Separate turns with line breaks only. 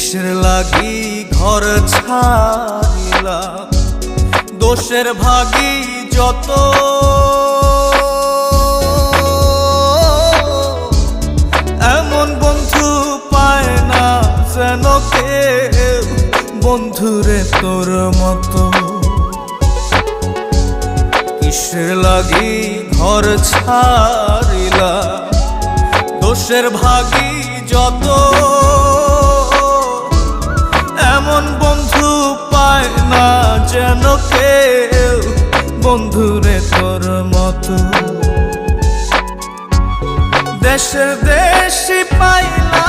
কিসের লাগি ঘর ছাড়িলাম, দোষের ভাগী যত, এমন বন্ধু পায় না যেন কেউ, বন্ধুরে তোর মতো। কিসের লাগি ঘর ছাড়িলাম, দোষের ভাগী যত, এমন বন্ধু পায় না যেন কেউ, বন্ধুরে তোর মতো। দেশের দেশি পাইলাম